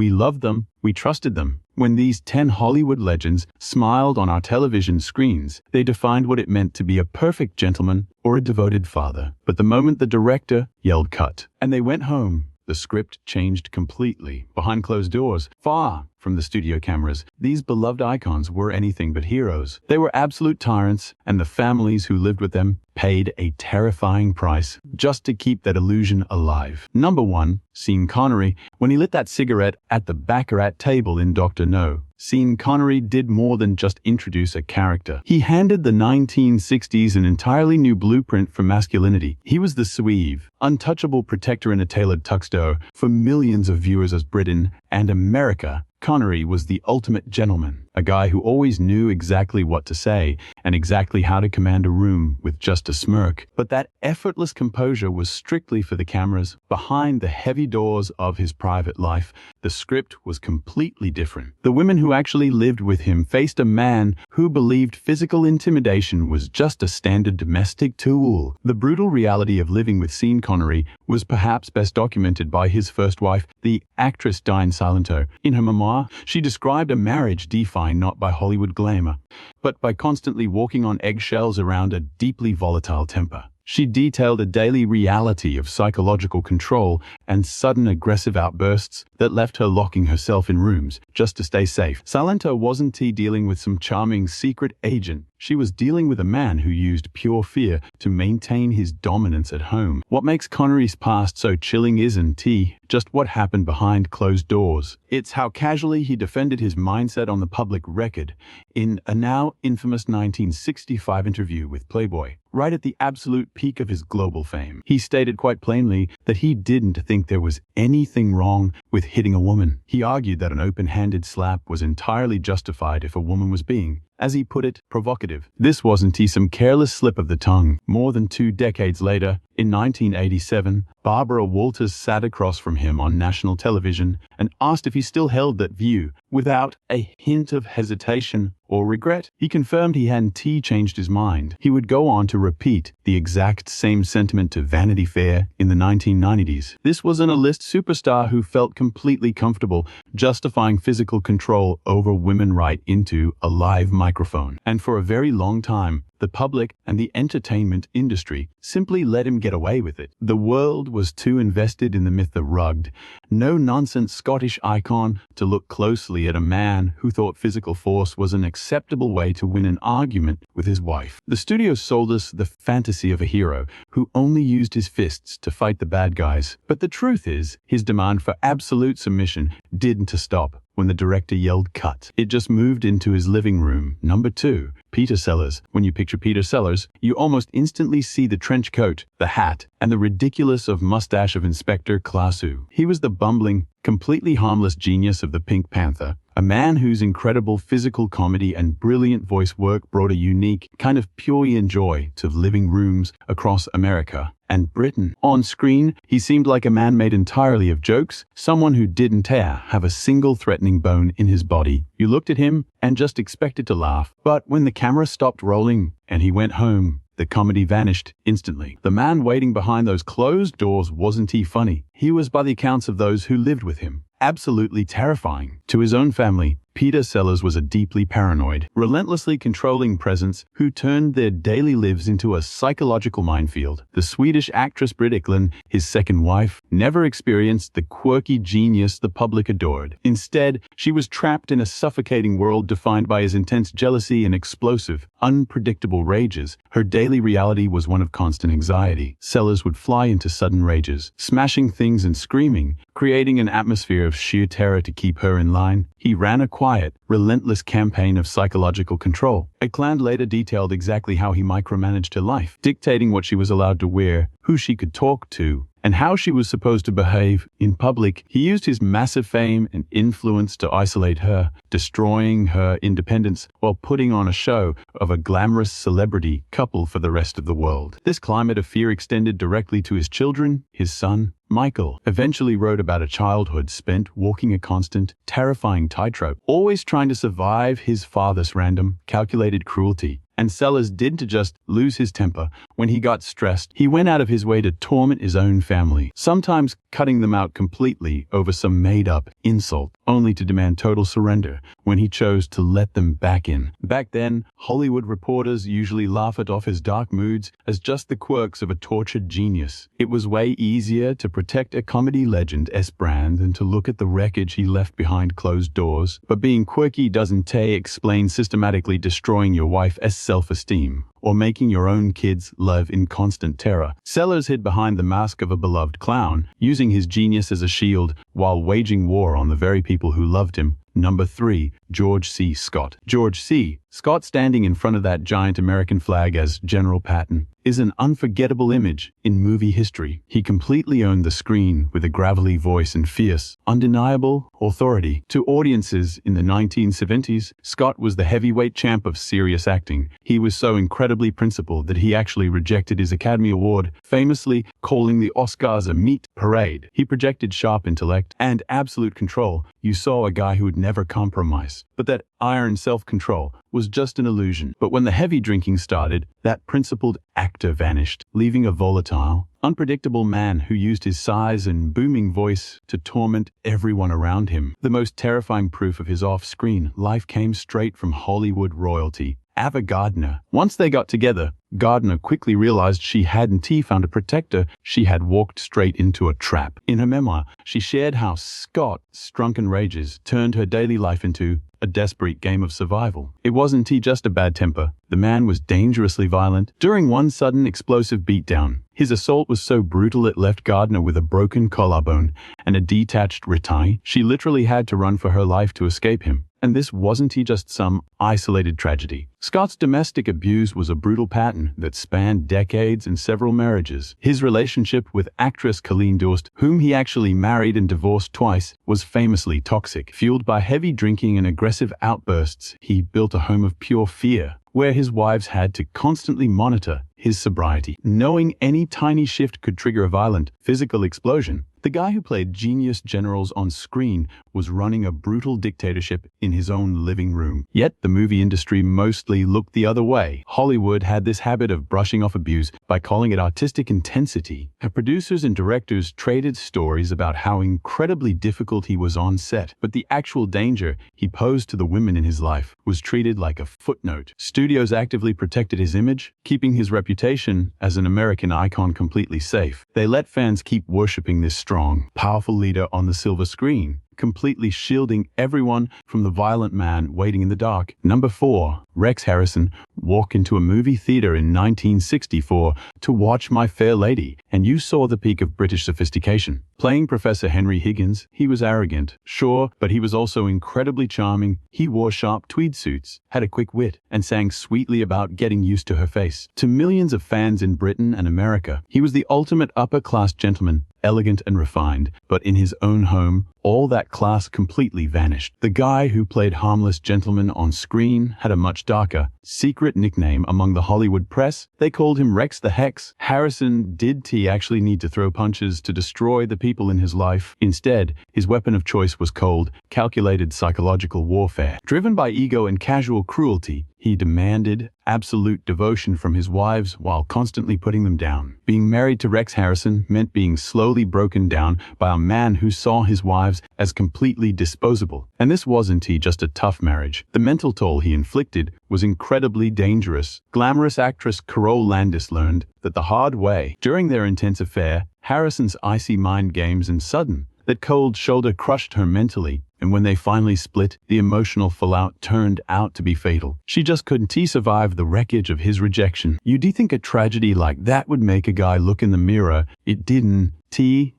We loved them, we trusted them. When these 10 Hollywood legends smiled on our television screens, they defined what it meant to be a perfect gentleman or a devoted father. But the moment the director yelled cut, and they went home, the script changed completely. Behind closed doors, far from the studio cameras, these beloved icons were anything but heroes. They were absolute tyrants, and the families who lived with them paid a terrifying price just to keep that illusion alive. Number 1, Sean Connery. When he lit that cigarette at the baccarat table in Dr. No, Sean Connery did more than just introduce a character. He handed the 1960s an entirely new blueprint for masculinity. He was the suave, untouchable protector in a tailored tuxedo for millions of viewers as Britain and America. Connery was the ultimate gentleman, a guy who always knew exactly what to say and exactly how to command a room with just a smirk. But that effortless composure was strictly for the cameras. Behind the heavy doors of his private life, the script was completely different. The women who actually lived with him faced a man who believed physical intimidation was just a standard domestic tool. The brutal reality of living with Sean Connery was perhaps best documented by his first wife, the actress Diane Salento. In her memoir, she described a marriage defined not by Hollywood glamour, but by constantly walking on eggshells around a deeply volatile temper. She detailed a daily reality of psychological control and sudden aggressive outbursts that left her locking herself in rooms just to stay safe. Salento wasn't dealing with some charming secret agent. She was dealing with a man who used pure fear to maintain his dominance at home. What makes Connery's past so chilling isn't just what happened behind closed doors. It's how casually he defended his mindset on the public record in a now infamous 1965 interview with Playboy. Right at the absolute peak of his global fame, he stated quite plainly that he didn't think there was anything wrong with hitting a woman. He argued that an open-handed slap was entirely justified if a woman was being, as he put it, provocative. This wasn't some careless slip of the tongue. More than 2 decades later, in 1987, Barbara Walters sat across from him on national television and asked if he still held that view. Without a hint of hesitation or regret, he confirmed he hadn't changed his mind. He would go on to repeat the exact same sentiment to Vanity Fair in the 1990s. This was an A-list superstar who felt completely comfortable justifying physical control over women right into a live microphone. And for a very long time, the public and the entertainment industry simply let him get away with it. The world was too invested in the myth of rugged, no-nonsense Scottish icon to look closely at a man who thought physical force was an acceptable way to win an argument with his wife. The studio sold us the fantasy of a hero who only used his fists to fight the bad guys. But the truth is, his demand for absolute submission didn't stop when the director yelled cut. It just moved into his living room. Number 2, Peter Sellers. When you picture Peter Sellers, you almost instantly see the trench coat, the hat, and the ridiculous mustache of Inspector Clouseau. He was the bumbling, completely harmless genius of the Pink Panther, a man whose incredible physical comedy and brilliant voice work brought a unique kind of pure joy to living rooms across America and Britain. On screen, he seemed like a man made entirely of jokes, someone who didn't have a single threatening bone in his body. You looked at him and just expected to laugh. But when the camera stopped rolling and he went home, the comedy vanished instantly. The man waiting behind those closed doors wasn't funny. He was, by the accounts of those who lived with him, absolutely terrifying. To his own family, Peter Sellers was a deeply paranoid, relentlessly controlling presence who turned their daily lives into a psychological minefield. The Swedish actress Britt Ekland, his second wife, never experienced the quirky genius the public adored. Instead, she was trapped in a suffocating world defined by his intense jealousy and explosive, unpredictable rages. Her daily reality was one of constant anxiety. Sellers would fly into sudden rages, smashing things and screaming, creating an atmosphere of sheer terror to keep her in line. He ran a quiet, relentless campaign of psychological control. Ekland later detailed exactly how he micromanaged her life, dictating what she was allowed to wear, who she could talk to, and how she was supposed to behave in public. He used his massive fame and influence to isolate her, destroying her independence while putting on a show of a glamorous celebrity couple for the rest of the world. This climate of fear extended directly to his children. His son, Michael, eventually wrote about a childhood spent walking a constant, terrifying tightrope, always trying to survive his father's random, calculated cruelty. And Sellers didn't just lose his temper. When he got stressed, he went out of his way to torment his own family, sometimes cutting them out completely over some made-up insult, only to demand total surrender when he chose to let them back in. Back then, Hollywood reporters usually laughed off his dark moods as just the quirks of a tortured genius. It was way easier to protect a comedy legend brand than to look at the wreckage he left behind closed doors. But being quirky doesn't explain systematically destroying your wife's self-esteem or making your own kids live in constant terror. Sellers hid behind the mask of a beloved clown, using his genius as a shield while waging war on the very people who loved him. Number 3. George C. Scott. George C. Scott standing in front of that giant American flag as General Patton is an unforgettable image in movie history. He completely owned the screen with a gravelly voice and fierce, undeniable authority. To audiences in the 1970s, Scott was the heavyweight champ of serious acting. He was so incredibly principled that he actually rejected his Academy Award, famously calling the Oscars a meat parade. He projected sharp intellect and absolute control. You saw a guy who would never compromise. But that iron self-control was just an illusion. But when the heavy drinking started, that principled actor vanished, leaving a volatile, unpredictable man who used his size and booming voice to torment everyone around him. The most terrifying proof of his off-screen life came straight from Hollywood royalty, Ava Gardner. Once they got together, Gardner quickly realized she hadn't found a protector. She had walked straight into a trap. In her memoir, she shared how Scott's drunken rages turned her daily life into a desperate game of survival. It wasn't just a bad temper. The man was dangerously violent. During one sudden explosive beatdown, his assault was so brutal it left Gardner with a broken collarbone and a detached retina. She literally had to run for her life to escape him. And this wasn't just some isolated tragedy. Scott's domestic abuse was a brutal pattern that spanned decades and several marriages. His relationship with actress Colleen Durst, whom he actually married and divorced twice, was famously toxic. Fueled by heavy drinking and aggressive outbursts, he built a home of pure fear, where his wives had to constantly monitor his sobriety, knowing any tiny shift could trigger a violent physical explosion. The guy who played genius generals on screen was running a brutal dictatorship in his own living room. Yet the movie industry mostly looked the other way. Hollywood had this habit of brushing off abuse by calling it artistic intensity. Producers and directors traded stories about how incredibly difficult he was on set, but the actual danger he posed to the women in his life was treated like a footnote. Studios actively protected his image, keeping his reputation as an American icon completely safe. They let fans keep worshipping this strong, powerful leader on the silver screen, completely shielding everyone from the violent man waiting in the dark. Number 4. Rex Harrison. Walk into a movie theater in 1964 to watch My Fair Lady, and you saw the peak of British sophistication. Playing Professor Henry Higgins, he was arrogant, sure, but he was also incredibly charming. He wore sharp tweed suits, had a quick wit, and sang sweetly about getting used to her face. To millions of fans in Britain and America, he was the ultimate upper-class gentleman, elegant and refined, but in his own home, all that class completely vanished. The guy who played harmless gentleman on screen had a much darker, secret nickname among the Hollywood press. They called him Rex the Hex. Harrison did actually need to throw punches to destroy the people in his life. Instead, his weapon of choice was cold, calculated psychological warfare. Driven by ego and casual cruelty, he demanded absolute devotion from his wives while constantly putting them down. Being married to Rex Harrison meant being slowly broken down by a man who saw his wives as completely disposable. And this wasn't just a tough marriage. The mental toll he inflicted was incredibly dangerous. Glamorous actress Carole Landis learned that the hard way. During their intense affair, Harrison's icy mind games and sudden, that cold shoulder crushed her mentally, and when they finally split, the emotional fallout turned out to be fatal. She just couldn't survive the wreckage of his rejection. You'd think a tragedy like that would make a guy look in the mirror. It didn't.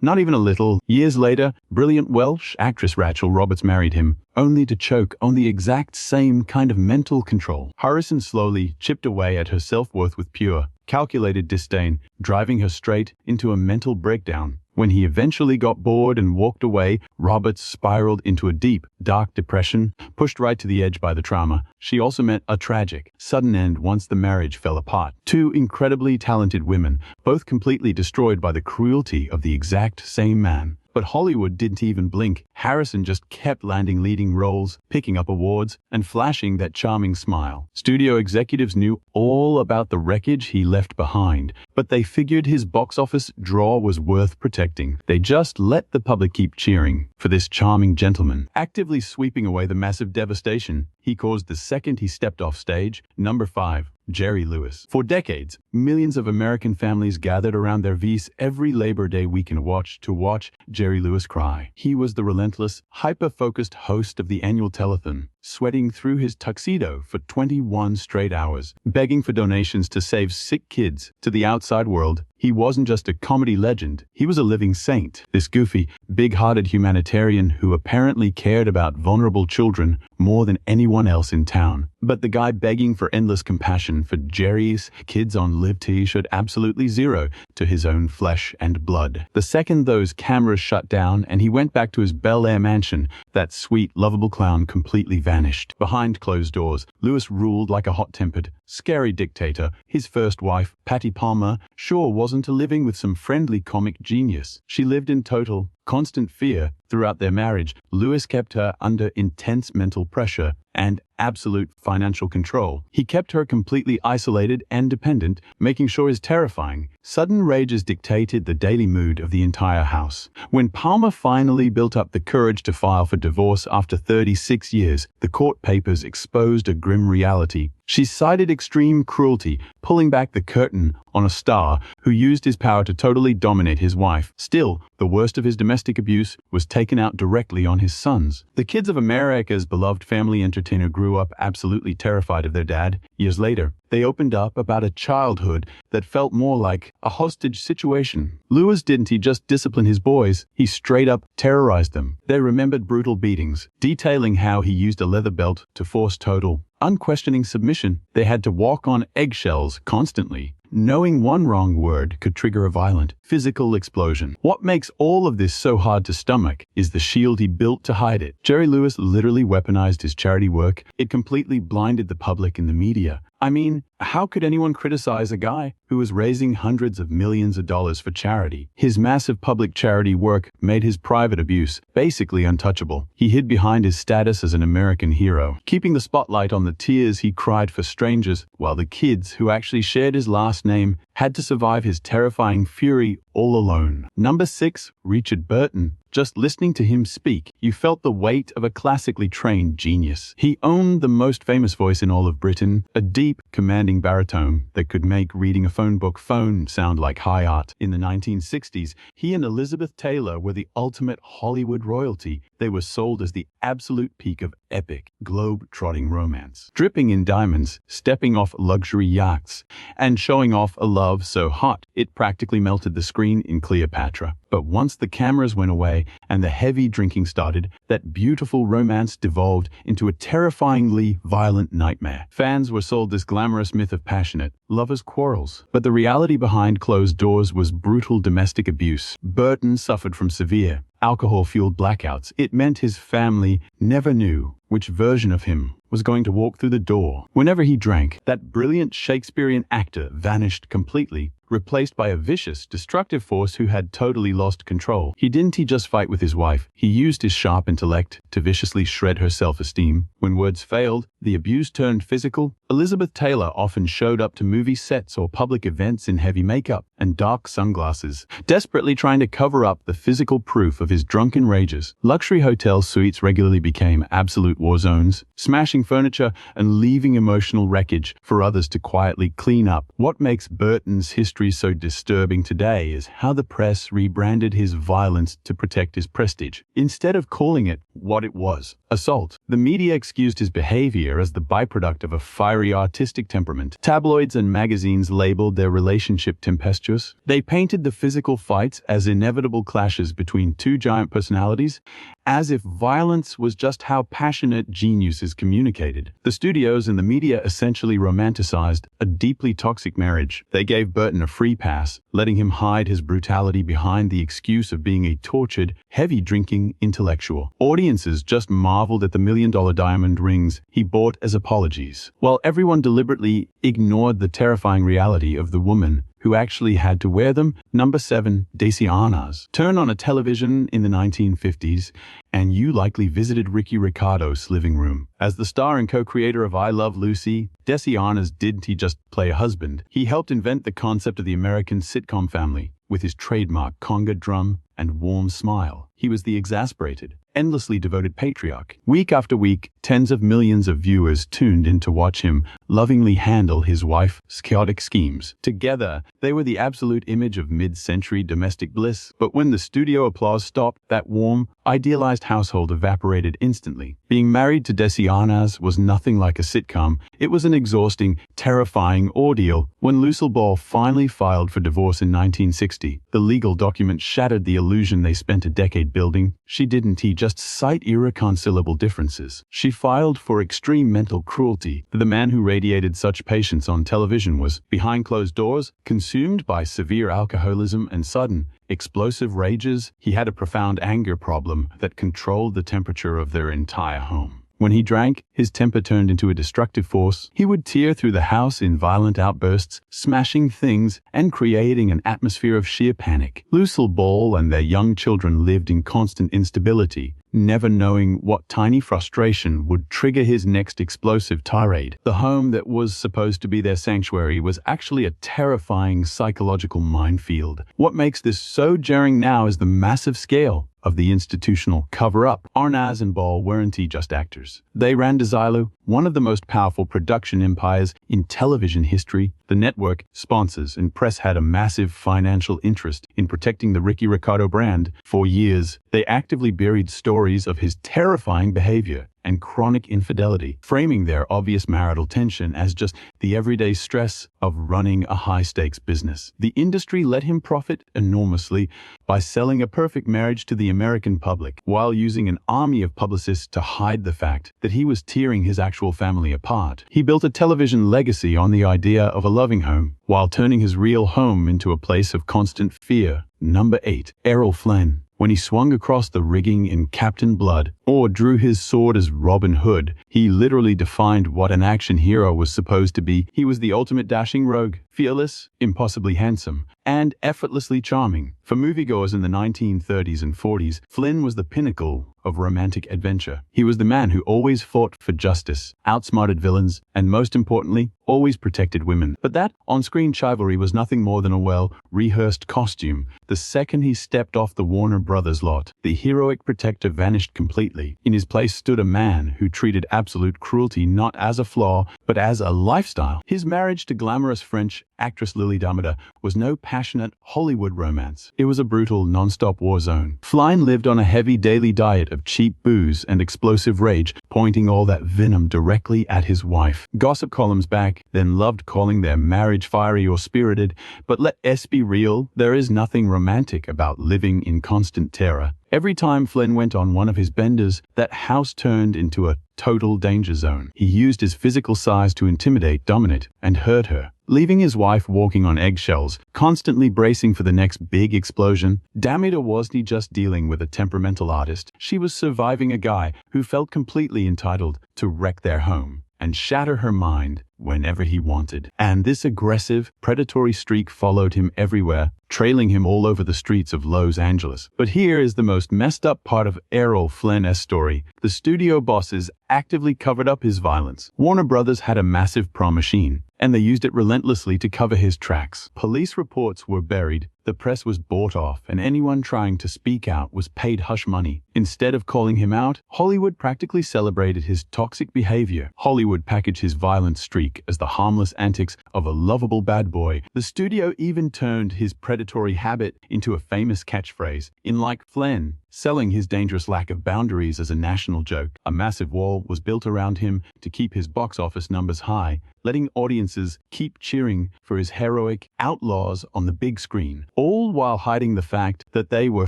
Not even a little. Years later, brilliant Welsh actress Rachel Roberts married him, only to choke on the exact same kind of mental control. Harrison slowly chipped away at her self-worth with pure, calculated disdain, driving her straight into a mental breakdown. When he eventually got bored and walked away, Roberts spiraled into a deep, dark depression, pushed right to the edge by the trauma. She also met a tragic, sudden end once the marriage fell apart. Two incredibly talented women, both completely destroyed by the cruelty of the exact same man. But Hollywood didn't even blink. Harrison just kept landing leading roles, picking up awards, and flashing that charming smile. Studio executives knew all about the wreckage he left behind, but they figured his box office draw was worth protecting. They just let the public keep cheering for this charming gentleman, actively sweeping away the massive devastation he caused the second he stepped off stage. Number 5. Jerry Lewis. For decades, millions of American families gathered around their V's every Labor Day weekend to watch Jerry Lewis cry. He was the relentless, hyper-focused host of the annual telethon, sweating through his tuxedo for 21 straight hours, begging for donations to save sick kids. To the outside world, he wasn't just a comedy legend, he was a living saint. This goofy, big-hearted humanitarian who apparently cared about vulnerable children more than anyone else in town. But the guy begging for endless compassion for Jerry's kids on Live T showed absolutely zero to his own flesh and blood. The second those cameras shut down and he went back to his Bel Air mansion, that sweet, lovable clown completely vanished. Behind closed doors, Lewis ruled like a hot-tempered, scary dictator. His first wife, Patty Palmer, sure wasn't a living with some friendly comic genius. She lived in total, constant fear throughout their marriage. Lewis kept her under intense mental pressure and absolute financial control. He kept her completely isolated and dependent, making sure his terrifying, sudden rages dictated the daily mood of the entire house. When Palmer finally built up the courage to file for divorce after 36 years, the court papers exposed a grim reality. She cited extreme cruelty, pulling back the curtain on a star who used his power to totally dominate his wife. Still, the worst of his domestic abuse was taken out directly on his sons. The kids of America's beloved family entertainer grew up absolutely terrified of their dad. Years later, they opened up about a childhood that felt more like a hostage situation. Lewis didn't just discipline his boys, he straight up terrorized them. They remembered brutal beatings, detailing how he used a leather belt to force total, unquestioning submission. They had to walk on eggshells constantly, knowing one wrong word could trigger a violent, physical explosion. What makes all of this so hard to stomach is the shield he built to hide it. Jerry Lewis literally weaponized his charity work. It completely blinded the public and the media. I mean, how could anyone criticize a guy who was raising hundreds of millions of dollars for charity? His massive public charity work made his private abuse basically untouchable. He hid behind his status as an American hero, keeping the spotlight on the tears he cried for strangers, while the kids who actually shared his last name had to survive his terrifying fury all alone. Number 6. Richard Burton. Just listening to him speak, you felt the weight of a classically trained genius. He owned the most famous voice in all of Britain, a deep, commanding baritone that could make reading a phone book sound like high art. In the 1960s, he and Elizabeth Taylor were the ultimate Hollywood royalty. They were sold as the absolute peak of epic, globe-trotting romance. Dripping in diamonds, stepping off luxury yachts, and showing off a love so hot, it practically melted the screen in Cleopatra. But once the cameras went away and the heavy drinking started, that beautiful romance devolved into a terrifyingly violent nightmare. Fans were sold this glamorous myth of passionate, lovers' quarrels. But the reality behind closed doors was brutal domestic abuse. Burton suffered from severe, alcohol-fueled blackouts. It meant his family never knew which version of him was going to walk through the door. Whenever he drank, that brilliant Shakespearean actor vanished completely, replaced by a vicious, destructive force who had totally lost control. He didn't just fight with his wife, he used his sharp intellect to viciously shred her self-esteem. When words failed, the abuse turned physical. Elizabeth Taylor often showed up to movie sets or public events in heavy makeup and dark sunglasses, desperately trying to cover up the physical proof of his drunken rages. Luxury hotel suites regularly became absolute war zones, smashing furniture and leaving emotional wreckage for others to quietly clean up. What makes Burton's history so disturbing today is how the press rebranded his violence to protect his prestige, instead of calling it what it was: assault. The media excused his behavior as the byproduct of a fiery artistic temperament. Tabloids and magazines labeled their relationship tempestuous. They painted the physical fights as inevitable clashes between two giant personalities, as if violence was just how passionate geniuses communicated. The studios and the media essentially romanticized a deeply toxic marriage. They gave Burton a free pass, letting him hide his brutality behind the excuse of being a tortured, heavy-drinking intellectual. Audiences just marveled at the million-dollar diamond rings he bought as apologies, while everyone deliberately ignored the terrifying reality of the woman who actually had to wear them. Number 7. Desianas. Turn on a television in the 1950s, and you likely visited Ricky Ricardo's living room. As the star and co-creator of I Love Lucy, Desianas didn't he just play a husband? He helped invent the concept of the American sitcom family with his trademark conga drum and warm smile. He was the exasperated, endlessly devoted patriarch. Week after week, tens of millions of viewers tuned in to watch him lovingly handle his wife's chaotic schemes. Together, they were the absolute image of mid-century domestic bliss. But when the studio applause stopped, that warm, idealized household evaporated instantly. Being married to Desianas was nothing like a sitcom. It was an exhausting, terrifying ordeal. When Lucille Ball finally filed for divorce in 1960, the legal document shattered the illusion they spent a decade building. She didn't just cite irreconcilable differences. She filed for extreme mental cruelty. The man who radiated such patience on television was, behind closed doors, consumed by severe alcoholism and sudden, explosive rages. He had a profound anger problem that controlled the temperature of their entire home. When he drank, his temper turned into a destructive force. He would tear through the house in violent outbursts, smashing things and creating an atmosphere of sheer panic. Lucille Ball and their young children lived in constant instability, never knowing what tiny frustration would trigger his next explosive tirade. The home that was supposed to be their sanctuary was actually a terrifying psychological minefield. What makes this so jarring now is the massive scale of the institutional cover-up. Arnaz and Ball weren't just actors. They ran Desilu, one of the most powerful production empires in television history. The network, sponsors, and press had a massive financial interest in protecting the Ricky Ricardo brand. For years, they actively buried stories of his terrifying behavior and chronic infidelity, framing their obvious marital tension as just the everyday stress of running a high-stakes business. The industry let him profit enormously by selling a perfect marriage to the American public, while using an army of publicists to hide the fact that he was tearing his actual family apart. He built a television legacy on the idea of a loving home, while turning his real home into a place of constant fear. Number 8. Errol Flynn. When he swung across the rigging in Captain Blood, or drew his sword as Robin Hood, he literally defined what an action hero was supposed to be. He was the ultimate dashing rogue, fearless, impossibly handsome, and effortlessly charming. For moviegoers in the 1930s and 40s, Flynn was the pinnacle of romantic adventure. He was the man who always fought for justice, outsmarted villains, and most importantly, always protected women. But that on-screen chivalry was nothing more than a well-rehearsed costume. The second he stepped off the Warner Brothers lot, the heroic protector vanished completely. In his place stood a man who treated absolute cruelty not as a flaw, but as a lifestyle. His marriage to glamorous French actress Lily Dameda was no passionate Hollywood romance. It was a brutal, non-stop war zone. Flynn lived on a heavy daily diet of cheap booze and explosive rage, pointing all that venom directly at his wife. Gossip columns back then loved calling their marriage fiery or spirited, but let's be real, there is nothing romantic about living in constant terror. Every time Flynn went on one of his benders, that house turned into a total danger zone. He used his physical size to intimidate, dominate, and hurt her, leaving his wife walking on eggshells, constantly bracing for the next big explosion. Dameda wasn't just dealing with a temperamental artist. She was surviving a guy who felt completely entitled to wreck their home and shatter her mind whenever he wanted. And this aggressive, predatory streak followed him everywhere, trailing him all over the streets of Los Angeles. But here is the most messed up part of Errol Flynn's story. The studio bosses actively covered up his violence. Warner Brothers had a massive prom machine, and they used it relentlessly to cover his tracks. Police reports were buried, the press was bought off, and anyone trying to speak out was paid hush money. Instead of calling him out, Hollywood practically celebrated his toxic behavior. Hollywood packaged his violent streak as the harmless antics of a lovable bad boy. The studio even turned his predatory habit into a famous catchphrase. In Like Flynn, selling his dangerous lack of boundaries as a national joke, a massive wall was built around him to keep his box office numbers high, letting audiences keep cheering for his heroic outlaws on the big screen, all while hiding the fact that they were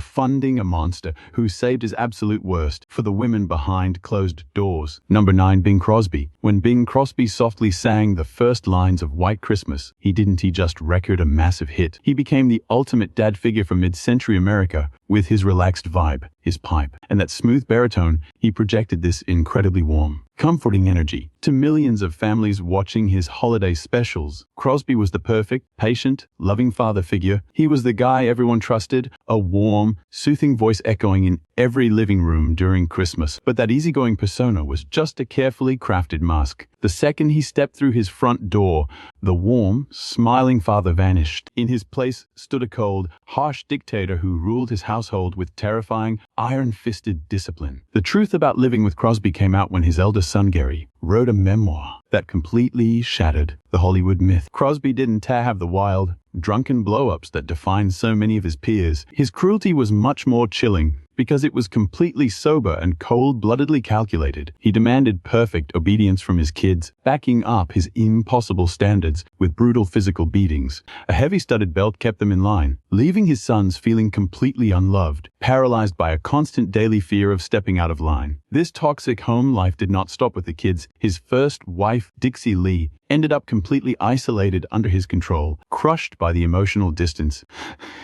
funding a monster who saved his absolute worst for the women behind closed doors. Number 9. Bing Crosby. When Bing Crosby softly sang the first lines of White Christmas, he didn't just record a massive hit. He became the ultimate dad figure for mid-century America. With his relaxed vibe, his pipe, and that smooth baritone, he projected this incredibly warm, comforting energy. To millions of families watching his holiday specials, Crosby was the perfect, patient, loving father figure. He was the guy everyone trusted, a warm, soothing voice echoing in every living room during Christmas. But that easygoing persona was just a carefully crafted mask. The second he stepped through his front door, the warm, smiling father vanished. In his place stood a cold, harsh dictator who ruled his household with terrifying, iron-fisted discipline. The truth about living with Crosby came out when his eldest son, Gary, wrote a memoir that completely shattered the Hollywood myth. Crosby didn't have the wild, drunken blow-ups that defined so many of his peers. His cruelty was much more chilling because it was completely sober and cold-bloodedly calculated. He demanded perfect obedience from his kids, backing up his impossible standards with brutal physical beatings. A heavy studded belt kept them in line, leaving his sons feeling completely unloved, paralyzed by a constant daily fear of stepping out of line. This toxic home life did not stop with the kids. His first wife, Dixie Lee, ended up completely isolated under his control, crushed by the emotional distance.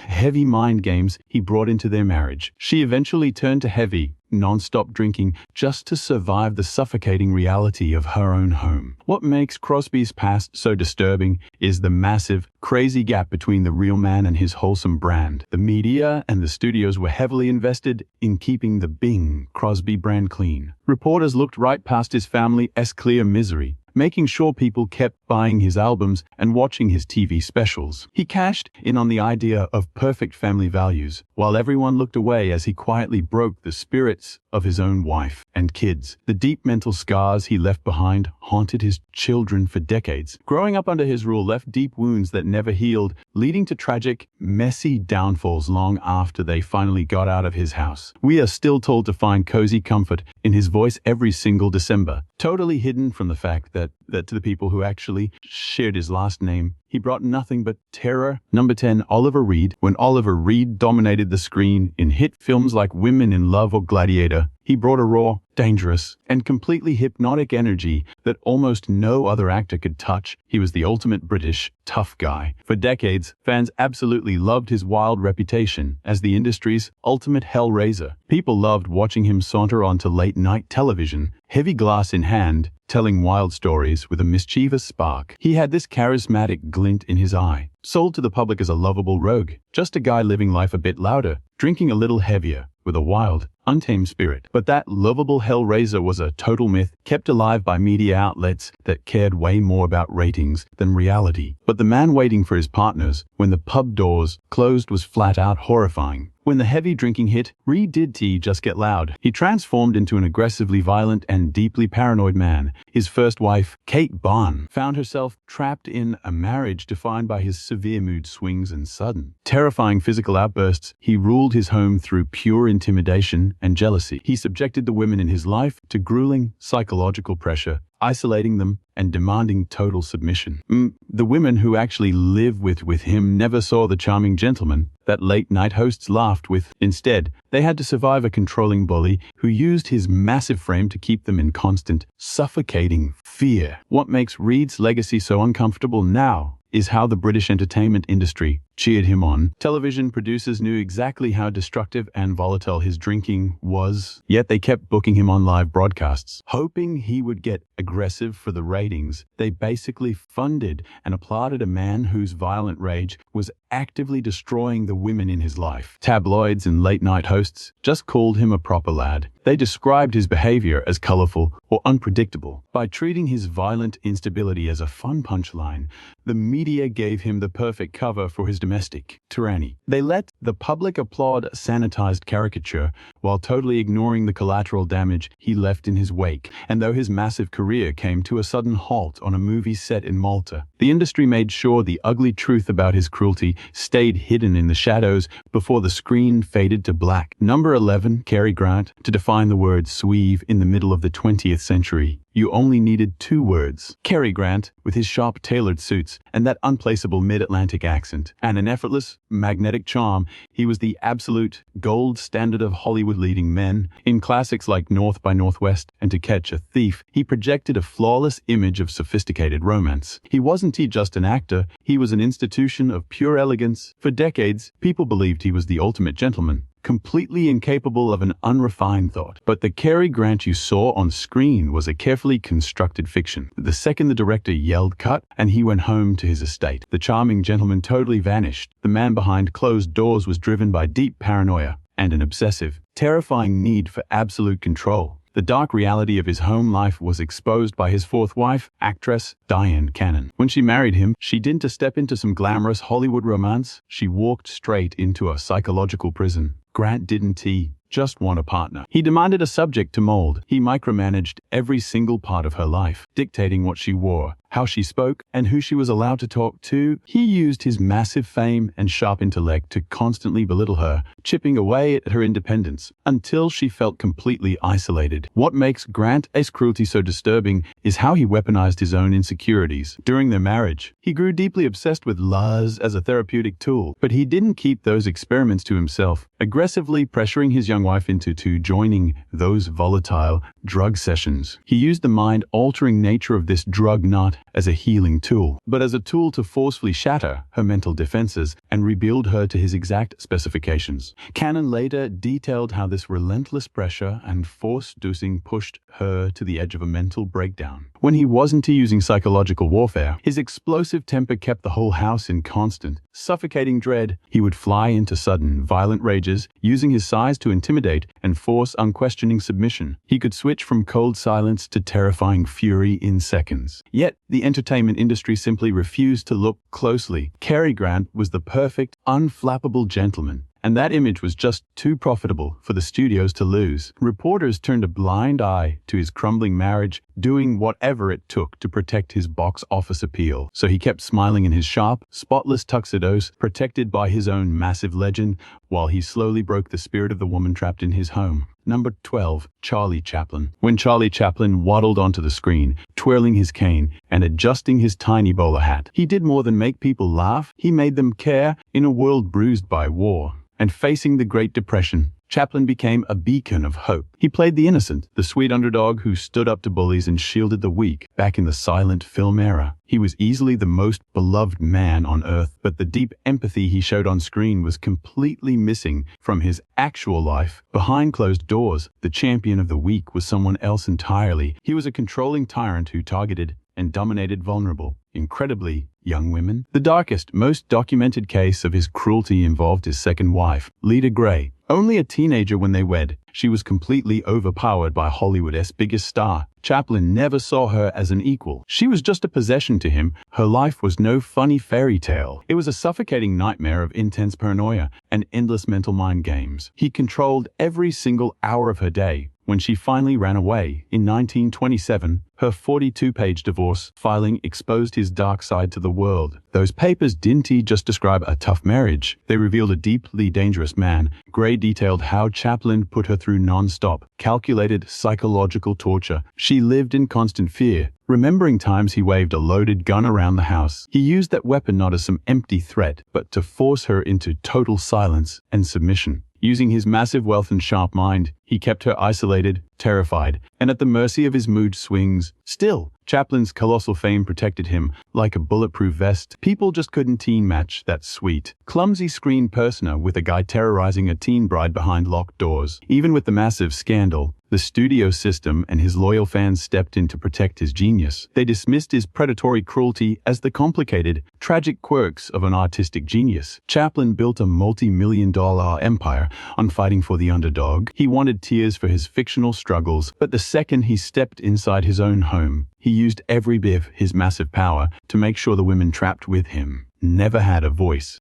Heavy mind games he brought into their marriage. She eventually turned to heavy, non-stop drinking just to survive the suffocating reality of her own home. What makes Crosby's past so disturbing is the massive, crazy gap between the real man and his wholesome brand. The media and the studios were heavily invested in keeping the Bing Crosby brand clean. Reporters looked right past his family's clear misery, making sure people kept buying his albums and watching his TV specials. He cashed in on the idea of perfect family values, while everyone looked away as he quietly broke the spirits of his own wife and kids. The deep mental scars he left behind haunted his children for decades. Growing up under his rule left deep wounds that never healed, leading to tragic, messy downfalls long after they finally got out of his house. We are still told to find cozy comfort in his voice every single December, totally hidden from the fact that to the people who actually shared his last name, he brought nothing but terror. Number 10, Oliver Reed. When Oliver Reed dominated the screen in hit films like Women in Love or Gladiator, he brought a raw, dangerous, and completely hypnotic energy that almost no other actor could touch. He was the ultimate British tough guy. For decades, fans absolutely loved his wild reputation as the industry's ultimate hellraiser. People loved watching him saunter onto late-night television, heavy glass in hand, telling wild stories with a mischievous spark. He had this charismatic glint in his eye, sold to the public as a lovable rogue, just a guy living life a bit louder, drinking a little heavier, with a wild, untamed spirit. But that lovable hellraiser was a total myth, kept alive by media outlets that cared way more about ratings than reality. But the man waiting for his partners when the pub doors closed was flat out horrifying. When the heavy drinking hit, Reed did just get loud. He transformed into an aggressively violent and deeply paranoid man. His first wife, Kate Barn, found herself trapped in a marriage defined by his severe mood swings and sudden, terrifying physical outbursts. He ruled his home through pure intimidation and jealousy. He subjected the women in his life to grueling psychological pressure, isolating them and demanding total submission. The women who actually lived with him never saw the charming gentleman that late-night hosts laughed with. Instead, they had to survive a controlling bully who used his massive frame to keep them in constant, suffocating fear. What makes Reed's legacy so uncomfortable now is how the British entertainment industry cheered him on. Television producers knew exactly how destructive and volatile his drinking was, yet they kept booking him on live broadcasts, hoping he would get aggressive for the ratings. They basically funded and applauded a man whose violent rage was actively destroying the women in his life. Tabloids and late-night hosts just called him a proper lad. They described his behavior as colorful or unpredictable. By treating his violent instability as a fun punchline, the media gave him the perfect cover for his domestic tyranny. They let the public applaud a sanitized caricature while totally ignoring the collateral damage he left in his wake. And though his massive career came to a sudden halt on a movie set in Malta, the industry made sure the ugly truth about his cruelty stayed hidden in the shadows before the screen faded to black. Number 11, Cary Grant. To define the word sweeve in the middle of the 20th century, you only needed 2 words. Cary Grant, with his sharp tailored suits and that unplaceable mid-Atlantic accent, and an effortless, magnetic charm, he was the absolute gold standard of Hollywood leading men. In classics like North by Northwest and To Catch a Thief, he projected a flawless image of sophisticated romance. He wasn't just an actor, he was an institution of pure elegance. For decades, people believed he was the ultimate gentleman, completely incapable of an unrefined thought. But the Cary Grant you saw on screen was a carefully constructed fiction. The second the director yelled cut and he went home to his estate, the charming gentleman totally vanished. The man behind closed doors was driven by deep paranoia and an obsessive, terrifying need for absolute control. The dark reality of his home life was exposed by his fourth wife, actress Diane Cannon. When she married him, she didn't step into some glamorous Hollywood romance. She walked straight into a psychological prison. Grant didn't he just want a partner. He demanded a subject to mold. He micromanaged every single part of her life, dictating what she wore, how she spoke, and who she was allowed to talk to. He used his massive fame and sharp intellect to constantly belittle her, chipping away at her independence until she felt completely isolated. What makes Grant's cruelty so disturbing is how he weaponized his own insecurities. During their marriage, he grew deeply obsessed with lust as a therapeutic tool, but he didn't keep those experiments to himself, aggressively pressuring his young wife into joining those volatile drug sessions. He used the mind-altering nature of this drug not as a healing tool, but as a tool to forcefully shatter her mental defenses and rebuild her to his exact specifications. Cannon later detailed how this relentless pressure and force-inducing pushed her to the edge of a mental breakdown. When he wasn't using psychological warfare, his explosive temper kept the whole house in constant, suffocating dread. He would fly into sudden, violent rages, using his size to intimidate and force unquestioning submission. He could switch from cold silence to terrifying fury in seconds. Yet, the entertainment industry simply refused to look closely. Cary Grant was the perfect, unflappable gentleman, and that image was just too profitable for the studios to lose. Reporters turned a blind eye to his crumbling marriage, doing whatever it took to protect his box office appeal. So he kept smiling in his sharp, spotless tuxedos, protected by his own massive legend, while he slowly broke the spirit of the woman trapped in his home. Number 12. Charlie Chaplin. When Charlie Chaplin waddled onto the screen, twirling his cane and adjusting his tiny bowler hat, he did more than make people laugh. He made them care. In a world bruised by war and facing the Great Depression, Chaplin became a beacon of hope. He played the innocent, the sweet underdog who stood up to bullies and shielded the weak. Back in the silent film era, he was easily the most beloved man on earth, but the deep empathy he showed on screen was completely missing from his actual life. Behind closed doors, the champion of the weak was someone else entirely. He was a controlling tyrant who targeted and dominated vulnerable, incredibly young women. The darkest, most documented case of his cruelty involved his second wife, Leda Gray. Only a teenager when they wed, she was completely overpowered by Hollywood's biggest star. Chaplin never saw her as an equal. She was just a possession to him. Her life was no funny fairy tale. It was a suffocating nightmare of intense paranoia and endless mental mind games. He controlled every single hour of her day. When she finally ran away in 1927, her 42-page divorce filing exposed his dark side to the world. Those papers didn't just describe a tough marriage. They revealed a deeply dangerous man. Gray detailed how Chaplin put her through non-stop, calculated psychological torture. She lived in constant fear, remembering times he waved a loaded gun around the house. He used that weapon not as some empty threat, but to force her into total silence and submission. Using his massive wealth and sharp mind, he kept her isolated, terrified, and at the mercy of his mood swings. Still, Chaplin's colossal fame protected him like a bulletproof vest. People just couldn't match that sweet, clumsy screen persona with a guy terrorizing a teen bride behind locked doors. Even with the massive scandal, the studio system and his loyal fans stepped in to protect his genius. They dismissed his predatory cruelty as the complicated, tragic quirks of an artistic genius. Chaplin built a multi-million-dollar empire on fighting for the underdog. He wanted tears for his fictional struggles, but the second he stepped inside his own home, he used every bit of his massive power to make sure the women trapped with him never had a voice.